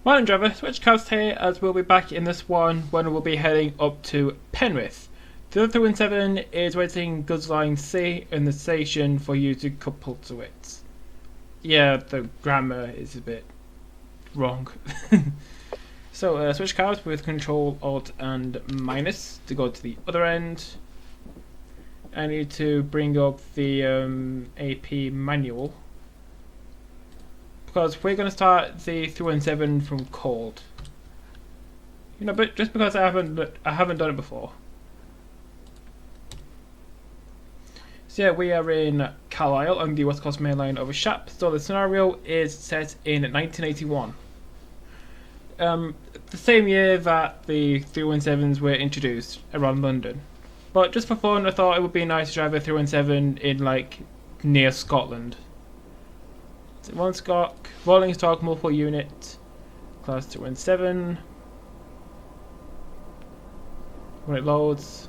Morning driver, Switchcast here, as we'll be back in this one when we'll be heading up to Penrith. The other 317 is waiting goods line C in the station for you to couple to it. Yeah, the grammar is a bit wrong. So switch cars with Control, Alt and minus to go to the other end. I need to bring up the AP manual, because we're going to start the 317 from cold. You know, but just because I haven't done it before. So yeah, we are in Carlisle on the West Coast Main Line over Shap. So the scenario is set in 1981. The same year that the 317s were introduced around London. But just for fun, I thought it would be nice to drive a 317 in like near Scotland. So one stock, rolling stock, multiple unit, class 217. When it loads,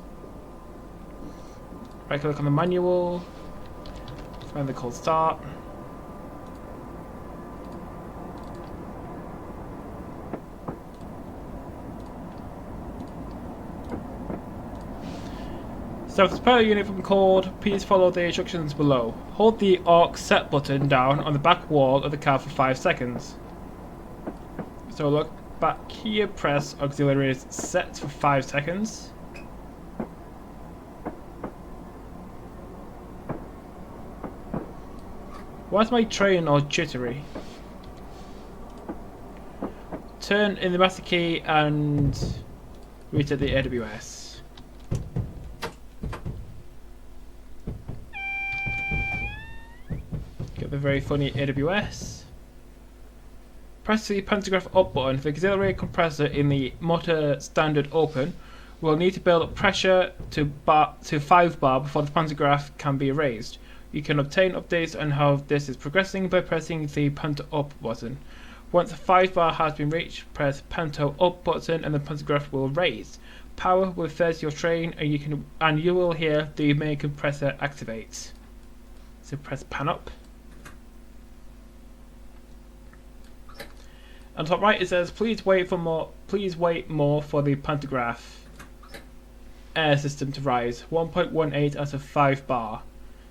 right click on the manual, find the cold start. So to spare a unit from cold, please follow the instructions below. Hold the AUX set button down on the back wall of the car for 5 seconds. So look back here, press auxiliaries set for 5 seconds. Why is my train all jittery? Turn in the master key and reset the AWS. Get the very funny AWS. Press the pantograph up button. The auxiliary compressor in the motor standard open. We'll need to build up pressure to 5 bar before the pantograph can be raised. You can obtain updates on how this is progressing by pressing the panto up button. Once the 5 bar has been reached, press panto up button and the pantograph will raise. Power will fed your train and you will hear the main compressor activate. So press pan up. On top right it says please wait more for the pantograph air system to rise. 1.18 out of 5 bar.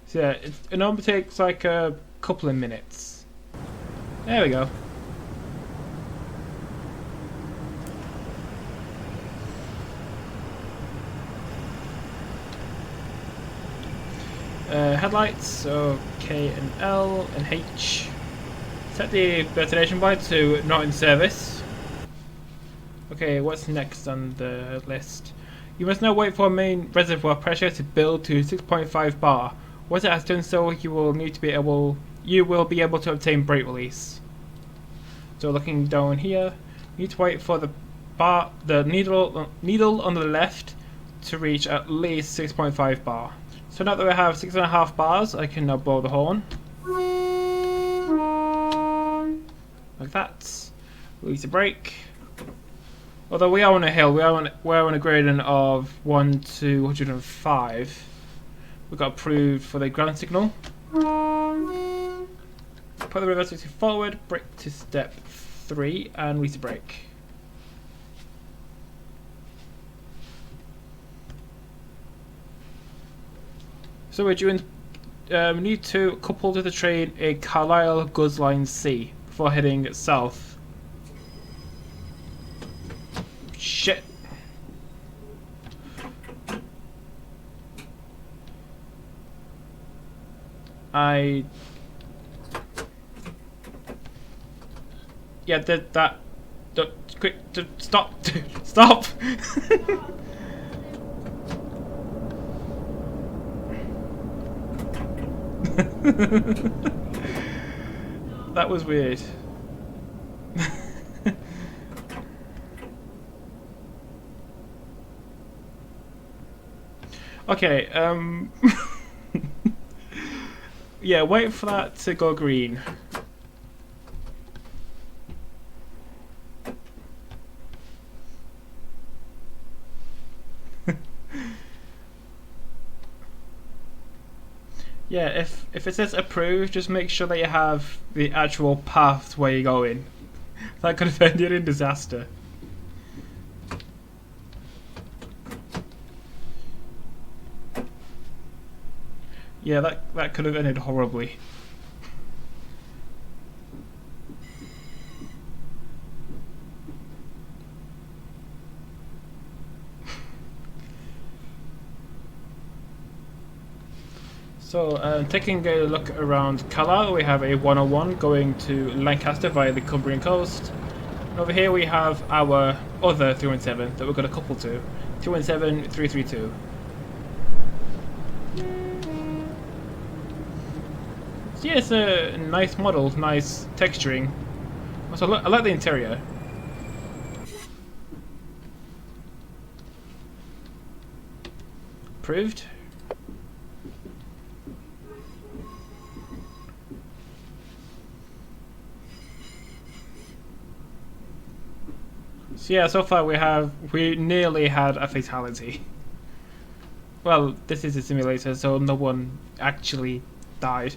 So yeah, it normally takes like a couple of minutes. There we go. Headlights, so K and L and H. Set the destination point to not in service. Okay, what's next on the list? You must now wait for main reservoir pressure to build to 6.5 bar. Once it has done so, you will be able to obtain brake release. So looking down here, you need to wait for the needle on the left to reach at least 6.5 bar. So now that we have 6.5 bars, I can now blow the horn. Like that. Release the brake. Although we are on a hill, we're on a gradient of 1 to 105. We got approved for the ground signal. Put the reverse to forward, brake to step 3, and release the brake. So we're doing. We need to couple to the train a Carlisle goods line C before heading south. Shit. Yeah, did that. Quick, stop. Stop. That was weird. Okay, yeah, wait for that to go green. Yeah, if it says approved, just make sure that you have the actual path where you're going. That could have ended in disaster. Yeah, that could have ended horribly. So, taking a look around Carlisle, we have a 101 going to Lancaster via the Cumbrian coast. And over here we have our other 317 that we're going to couple to, 317 332. So yeah, it's a nice model, nice texturing. Also, I like the interior. Approved. So yeah, so far we nearly had a fatality. Well, this is a simulator, so no one actually died.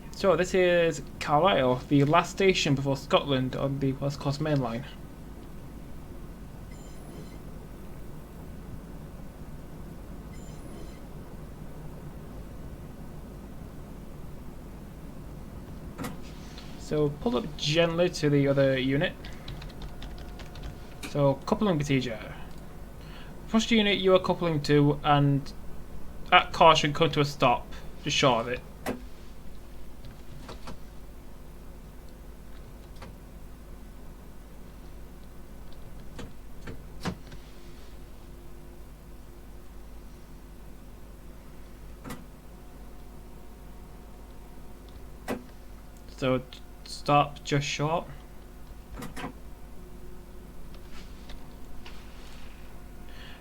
So this is Carlisle, the last station before Scotland on the West Coast Main Line. So pull up gently to the other unit. So coupling procedure. First unit you are coupling to, and at caution come to a stop, just short of it. So stop just short.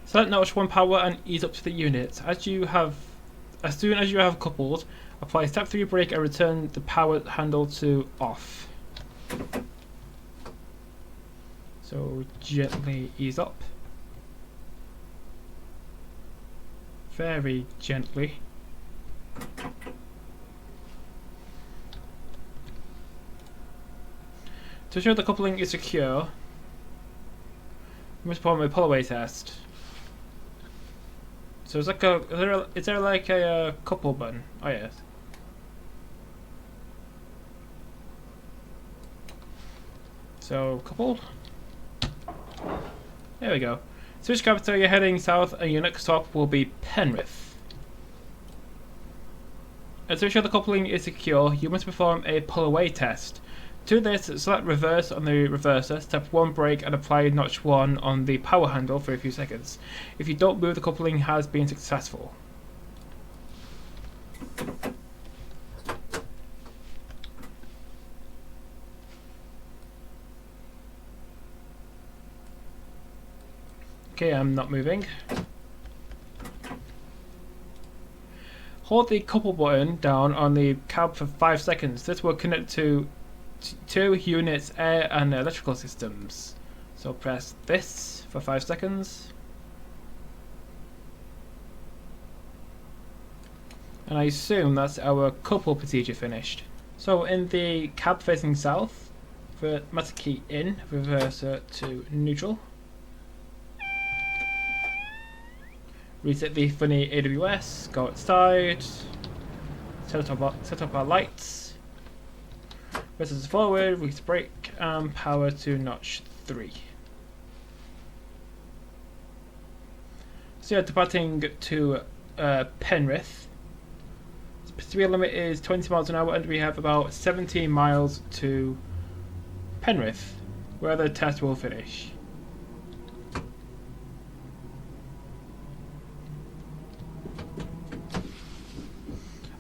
Select notch 1 power and ease up to the unit. As soon as you have coupled, apply step 3 brake and return the power handle to off. So gently ease up. Very gently. To ensure the coupling is secure, we must perform a pull-away test. So it's like is there like a couple button? Oh yes. So coupled. There we go. Switch capital, you're heading south, and your next stop will be Penrith. And to ensure the coupling is secure, you must perform a pull-away test. To this, select reverse on the reverser, step 1 brake and apply notch 1 on the power handle for a few seconds. If you don't move, the coupling has been successful. Okay, I'm not moving. Hold the couple button down on the cab for 5 seconds. This will connect to 2 units air and electrical systems. So press this for 5 seconds. And I assume that's our couple procedure finished. So in the cab facing south, for master key in, reverser to neutral. Reset the funny AWS, go outside, set up our lights. Versus forward, release brake, and power to notch 3. So yeah, departing to Penrith. The speed limit is 20 miles an hour, and we have about 17 miles to Penrith, where the test will finish.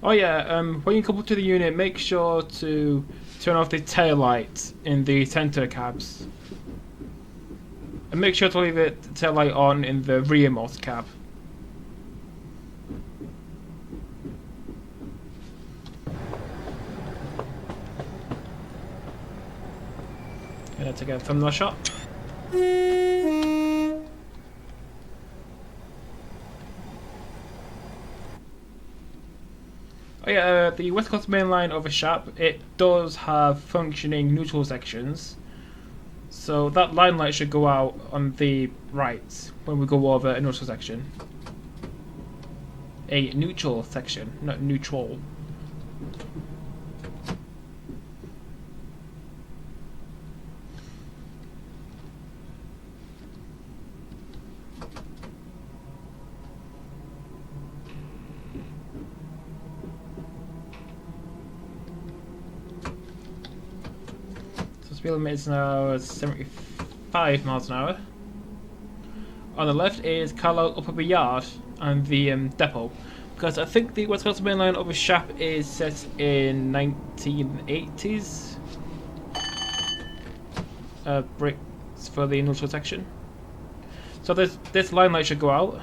Oh yeah, when you couple to the unit, make sure to turn off the tail light in the centre cabs. And make sure to leave the tail light on in the rearmost cab. Gonna take a thumbnail shot. Oh yeah, the West Coast Main Line over Shap, it does have functioning neutral sections. So that line light should go out on the right when we go over a neutral section. A neutral section, not neutral. Speed limit is now 75 miles an hour. On the left is Carlisle Upper Yard and the depot, because I think the West Coast Main Line over Shap is set in 1980s. Bricks for the neutral section. So this line light should go out,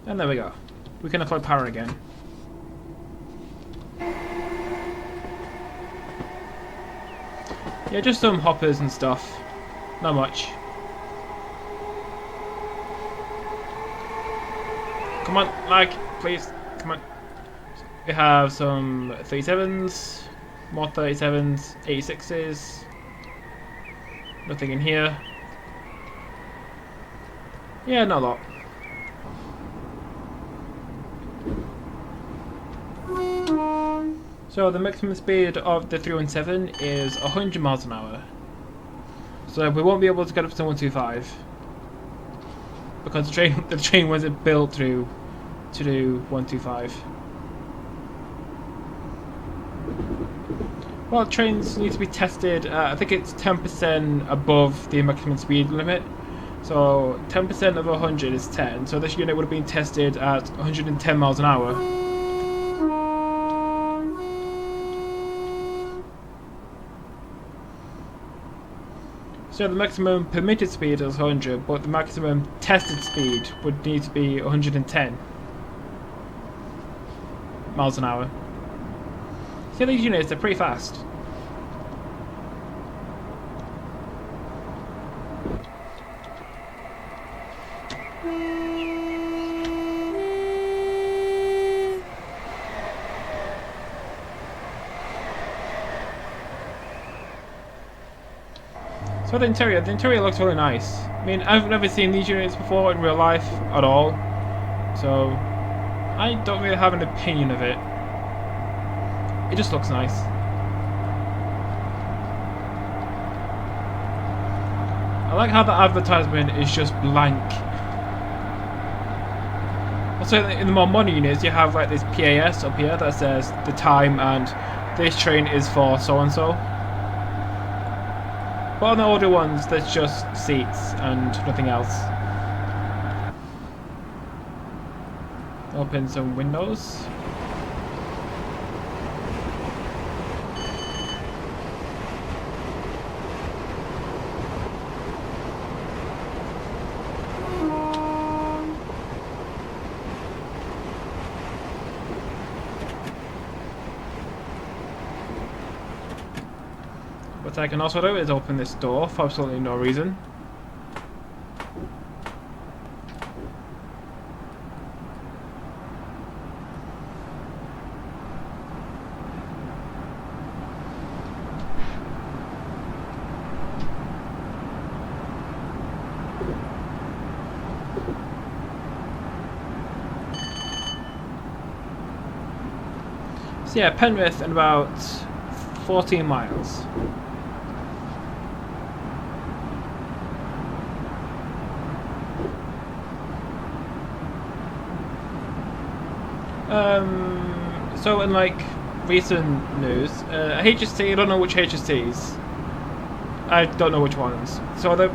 and there we go. We can apply power again. Yeah, just some hoppers and stuff. Not much. Come on, lag, please. Come on. We have some 37s, more 37s, 86s. Nothing in here. Yeah, not a lot. So the maximum speed of the 317 is 100 miles an hour. So we won't be able to get up to 125 because the train wasn't built to do 125. Well, trains need to be tested. I think it's 10% above the maximum speed limit. So 10% of 100 is 10. So this unit would have been tested at 110 miles an hour. So the maximum permitted speed is 100, but the maximum tested speed would need to be 110 miles an hour. See, these units are pretty fast. So the interior looks really nice. I mean, I've never seen these units before in real life at all, so I don't really have an opinion of it. It just looks nice. I like how the advertisement is just blank. Also, in the more modern units, you have like this PAS up here that says the time and this train is for so and so. But on the older ones, there's just seats and nothing else. Open some windows. What I can also do is open this door for absolutely no reason. So yeah, Penrith in about 14 miles. So in like recent news, HST, I don't know which HSTs. I don't know which ones. So they've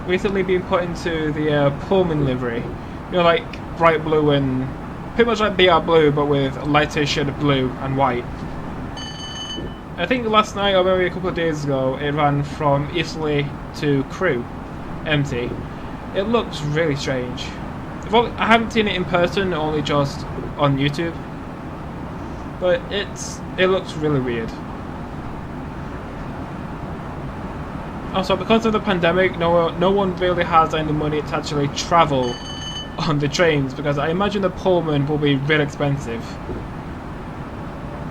recently been put into the Pullman livery. You know, like bright blue and pretty much like BR blue, but with a lighter shade of blue and white. I think last night or maybe a couple of days ago, it ran from Italy to Crewe, empty. It looks really strange. I haven't seen it in person, only just on YouTube. But it looks really weird. Also, because of the pandemic, no one really has any money to actually travel on the trains, because I imagine the Pullman will be real expensive.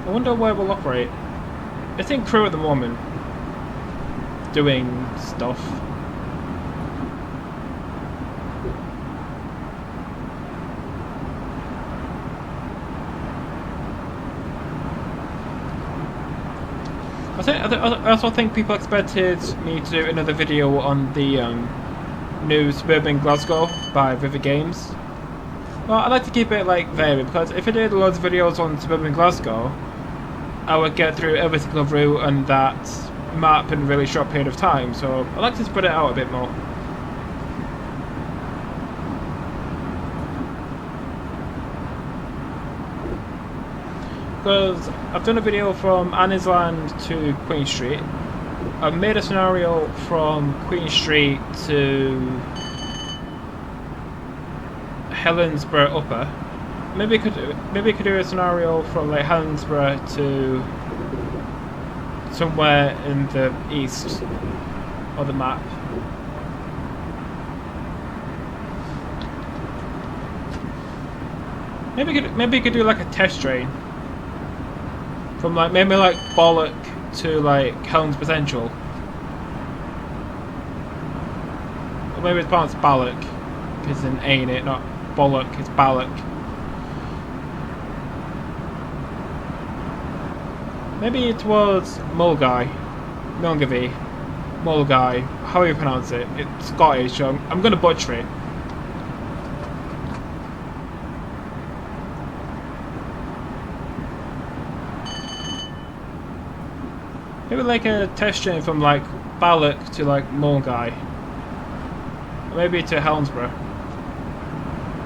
I wonder where we'll operate. It's in Crewe at the moment, doing stuff. I also think people expected me to do another video on the new Suburban Glasgow by River Games. Well, I like to keep it like varied, because if I did loads of videos on Suburban Glasgow, I would get through every single route and that map in a really short period of time, so I like to spread it out a bit more. Because I've done a video from Annie's Land to Queen Street. I've made a scenario from Queen Street to Helensburgh Upper. Maybe I could do a scenario from like Helensburgh to somewhere in the east of the map. Maybe you could do like a test train from like maybe like Bollock to like Helens Potential, or maybe it's pronounced Ballock because an A in it, not Bollock. It's Ballock. Maybe towards Mulgai, how do you pronounce it? It's Scottish, so I'm going to butcher it. Maybe like a test train from like Ballock to like Mulgai, or maybe to Helensburgh.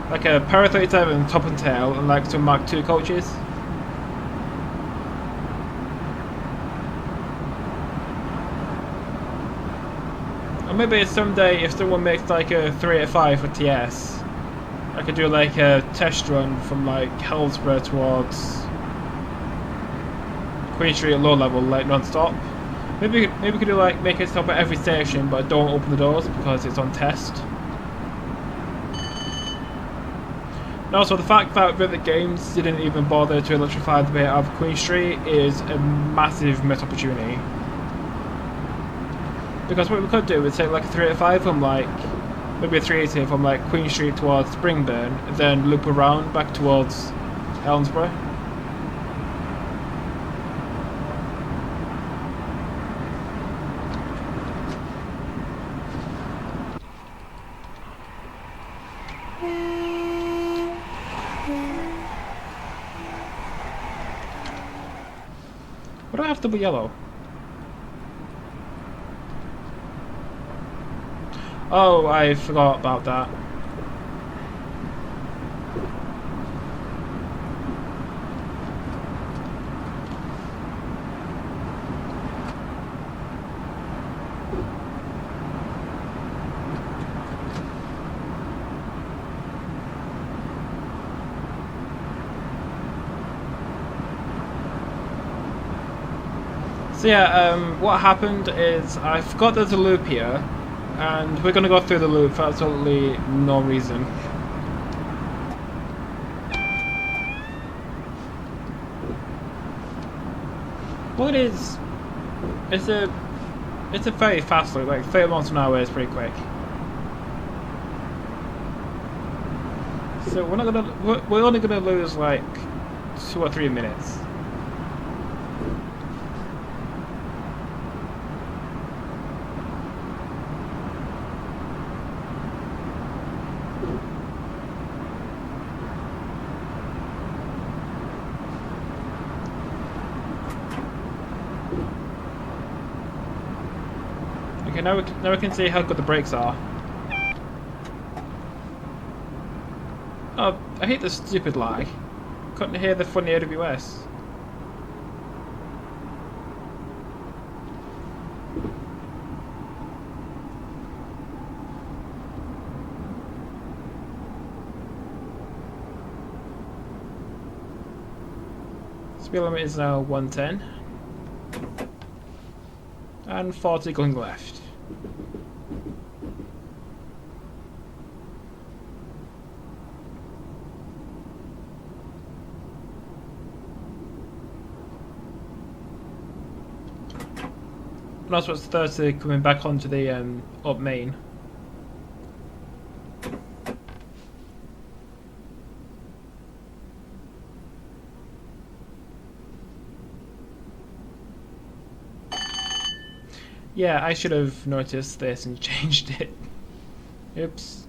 Like a Para 37 top and tail and like some Mark II coaches. Or maybe someday, if someone makes like a 385 for TS, I could do like a test run from like Helensburgh towards Queen Street at low level, like non-stop. Maybe we could do like make it stop at every station, but don't open the doors because it's on test. And also the fact that River Games didn't even bother to electrify the bit of Queen Street is a massive missed opportunity. Because what we could do is take like a 385 from like, maybe a 380 from like Queen Street towards Springburn, and then loop around back towards Helensburgh. Why do I have to be yellow? Oh, I forgot about that. So yeah, what happened is I forgot there's a loop here, and we're going to go through the loop for absolutely no reason. Well, it's a very fast loop, like 30 miles an hour is pretty quick. So we're only gonna lose like 2 or 3 minutes. Okay, now we can see how good the brakes are. Oh, I hate this stupid lag. Couldn't hear the funny AWS. Speed limit is now 110. And 40 going left. Northwest 30 coming back onto the up main. Yeah, I should have noticed this and changed it. Oops.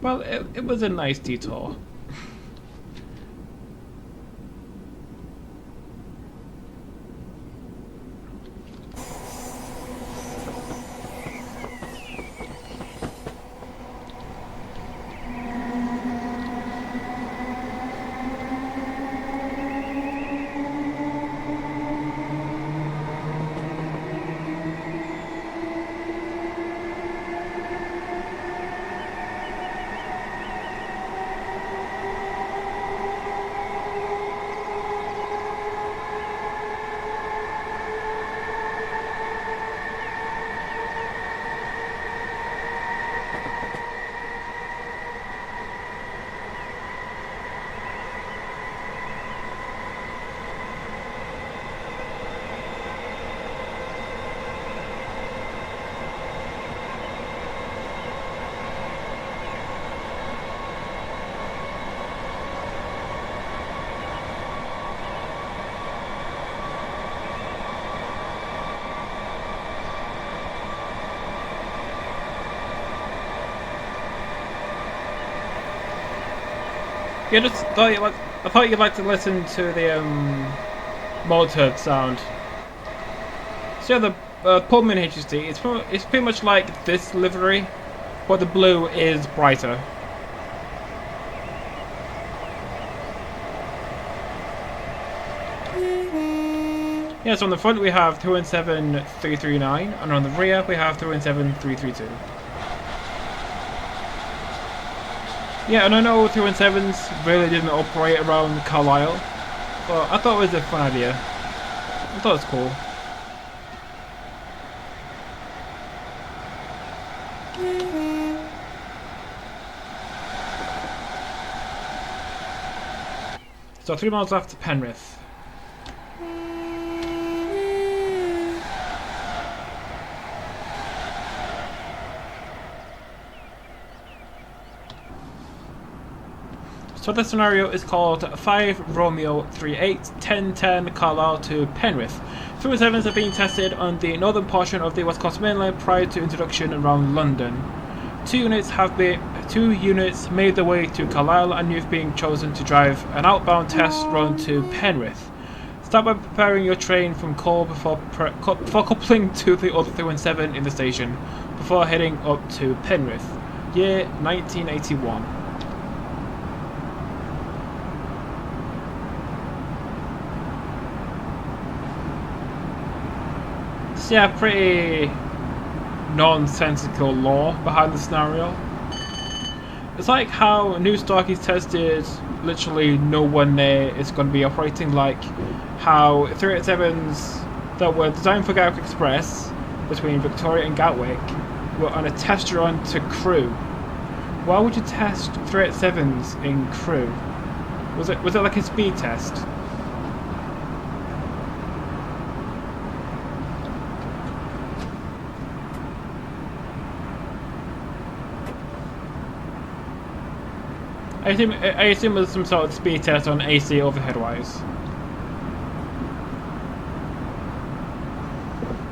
Well, it was a nice detour. You just thought I thought you'd like to listen to the motor sound. So yeah, the Pullman HSD, it's pretty much like this livery, but the blue is brighter. Yeah, so on the front we have 317-339, and on the rear we have 317-332. Yeah, and I know 317s really didn't operate around Carlisle, but I thought it was a fun idea. I thought it was cool. So 3 miles after Penrith. So this scenario is called 5 Romeo 38 1010 Carlisle to Penrith. 307s are being tested on the northern portion of the West Coast mainland prior to introduction around London. Two units made their way to Carlisle, and you've been chosen to drive an outbound test run to Penrith. Start by preparing your train from Cole before coupling to the other 317 in the station, before heading up to Penrith. Year 1981. So yeah, pretty nonsensical law behind the scenario. It's like how new stock is tested, literally no one there is going to be operating, like how 387s that were designed for Gatwick Express between Victoria and Gatwick were on a test run to Crewe. Why would you test 387s in Crewe? Was it like a speed test? I assume it was some sort of speed test on AC overhead wise.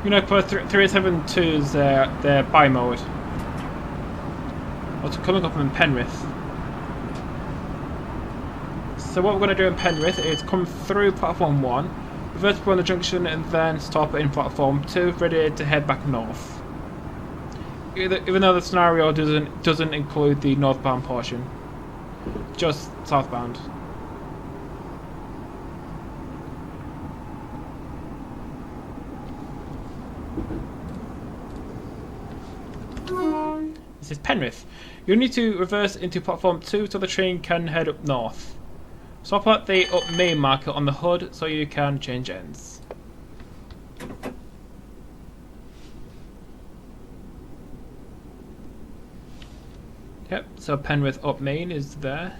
You know, for 372's their buy mode. What's coming up in Penrith? So what we're going to do in Penrith is come through platform 1, reverse upon the junction, and then stop in platform 2, ready to head back north. Even though the scenario doesn't include the northbound portion. Just southbound. This is Penrith. You'll need to reverse into platform 2 so the train can head up north. Swap out the up main marker on the hood so you can change ends. Yep, so Penrith up main is there.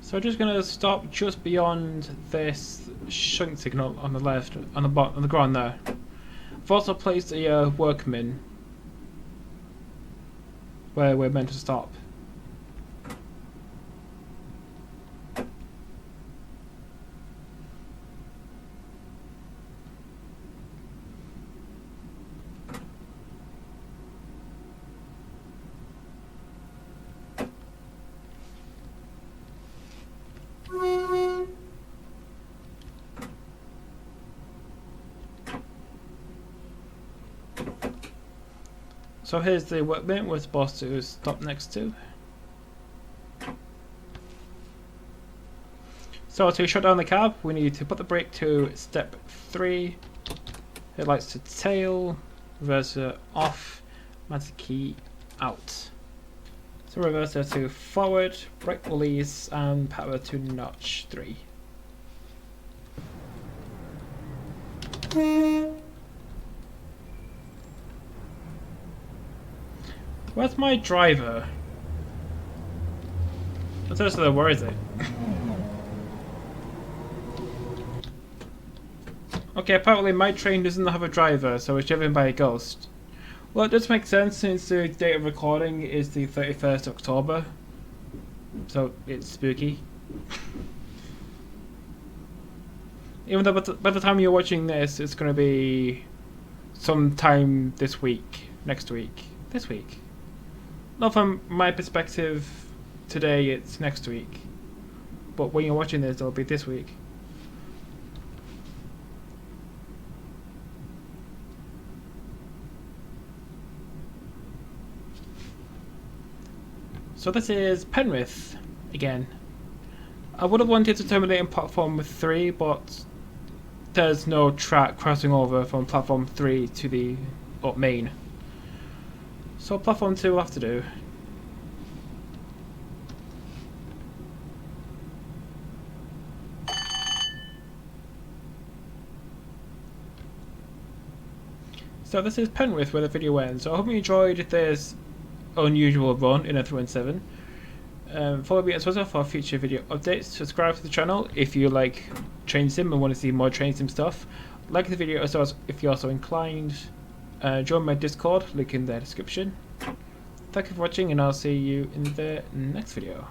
So I'm just gonna stop just beyond this shunt signal on the left, on the bottom, on the ground there. I've also placed a workman where we're meant to stop. So here's the workman we're supposed to stop next to. So to shut down the cab, we need to put the brake to step 3, headlights to tail, reverser off, master key out. So reverser to forward, brake release, and power to notch 3. Where's my driver? Seriously, where is it? Okay, apparently my train doesn't have a driver, so it's driven by a ghost. Well, it does make sense since the date of recording is the 31st October. So it's spooky. Even though by the time you're watching this, it's going to be sometime this week, next week, this week. Not from my perspective, today it's next week. But when you're watching this, it'll be this week. So this is Penrith again. I would have wanted to terminate in platform 3, but there's no track crossing over from platform 3 to the up main. So platform 2 will have to do. So this is Penrith where the video ends. So I hope you enjoyed this unusual run in a 317. Follow me on Twitter for future video updates. Subscribe to the channel if you like train sim and want to see more train sim stuff. Like the video if you're also inclined. Join my Discord, link in the description. Thank you for watching, and I'll see you in the next video.